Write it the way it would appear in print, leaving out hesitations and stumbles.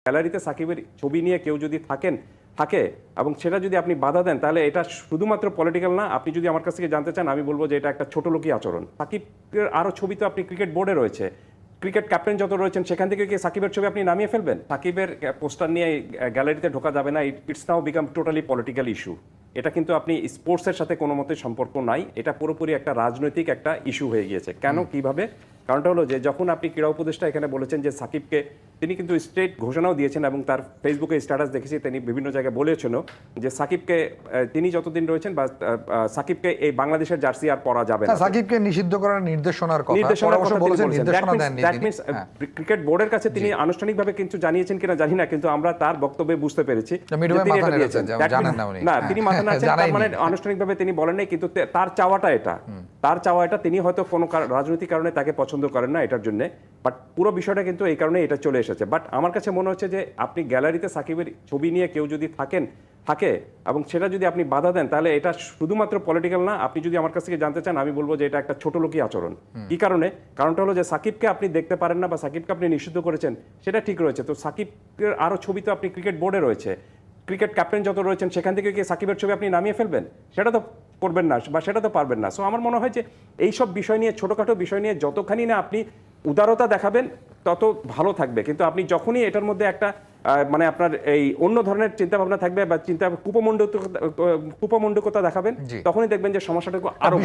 গ্যালারিতে সাকিবের ছবি নিয়ে কেউ যদি থাকে এবং সেটা যদি আপনি বাধা দেন তাহলে এটা শুধুমাত্র পলিটিক্যাল না। আপনি যদি আমার কাছ থেকে জানতে চান আমি বলবো যে এটা একটা ছোট লোকই আচরণ। সাকিবের আরও ছবি তো আপনি ক্রিকেট বোর্ডে রয়েছে, ক্রিকেট ক্যাপ্টেন যত রয়েছেন সেখান থেকে কি সাকিবের ছবি আপনি নামিয়ে ফেলবেন? সাকিবের পোস্টার নিয়ে গ্যালারিতে ঢোকা যাবে না, it's now become totally political issue. এটা কিন্তু আপনি স্পোর্টসের সাথে কোনো মতে সম্পর্ক নাই, এটা পুরোপুরি একটা রাজনৈতিক একটা ইস্যু হয়ে গিয়েছে। কেন, কিভাবে? কারণটা হলো যে যখন আপনি ক্রীড়া উপদেষ্টা এখানে বলেছেন যে সাকিবকে, তিনি কিন্তু স্ট্রেট ঘোষণাও দিয়েছেন এবং তার ফেসবুকে স্ট্যাটাস দেখেছি তিনি বিভিন্ন জায়গায় বলেছেন যে সাকিবকে তিনি যতদিন রয়েছেন বা সাকিবকে এই বাংলাদেশের জার্সি আর পরা যাবে না। সাকিবকে নিষিদ্ধ করার নির্দেশনার কথা বলেছেন, নির্দেশনা দেননি তিনি। ক্রিকেট বোর্ডের কাছে তিনি আনুষ্ঠানিকভাবে কিন্তু জানিয়েছেন কিনা জানি না, কিন্তু আমরা তার বক্তব্যে বুঝতে পেরেছি না তিনি মাথা নাড়ছেন, তার মানে আনুষ্ঠানিকভাবে তিনি বলেন নাই, কিন্তু তার চাওয়াটা এটা, তার চাওয়া এটা। তিনি হয়তো কোনো রাজনৈতিক কারণে তাকে পছন্দ করেন না এটার জন্য, বাট পুরো বিষয়টা কিন্তু এই কারণে এটা চলে এসেছে। বাট আমার কাছে মনে হচ্ছে যে আপনি গ্যালারিতে সাকিবের ছবি নিয়ে কেউ যদি থাকে এবং সেটা যদি আপনি বাধা দেন তাহলে এটা শুধুমাত্র পলিটিক্যাল না। আপনি যদি আমার কাছ থেকে জানতে চান আমি বলবো যে এটা একটা ছোট লোকই আচরণ। কি কারণে? কারণটা হলো যে সাকিবকে আপনি দেখতে পারেন না বা সাকিবকে আপনি নিষিদ্ধ করেছেন, সেটা ঠিক রয়েছে, তো সাকিবের আরও ছবি তো আপনি ক্রিকেট বোর্ডে রয়েছে, ক্রিকেট ক্যাপ্টেন যত রয়েছেন সেখান থেকে কি সাকিবের ছবি আপনি নামিয়ে ফেলবেন? সেটা তো করবেন না বা সেটা তো পারবেন না। সো আমার মনে হয় যে এইসব বিষয় নিয়ে, ছোটোখাটো বিষয় নিয়ে যতখানি না আপনি উদারতা দেখাবেন তত ভালো থাকবে, কিন্তু আপনি যখনই এটার মধ্যে একটা মানে আপনার এই অন্য ধরনের চিন্তা ভাবনা থাকবে বা কুপমণ্ডকতা দেখাবেন, তখনই দেখবেন যে সমস্যাটা আরো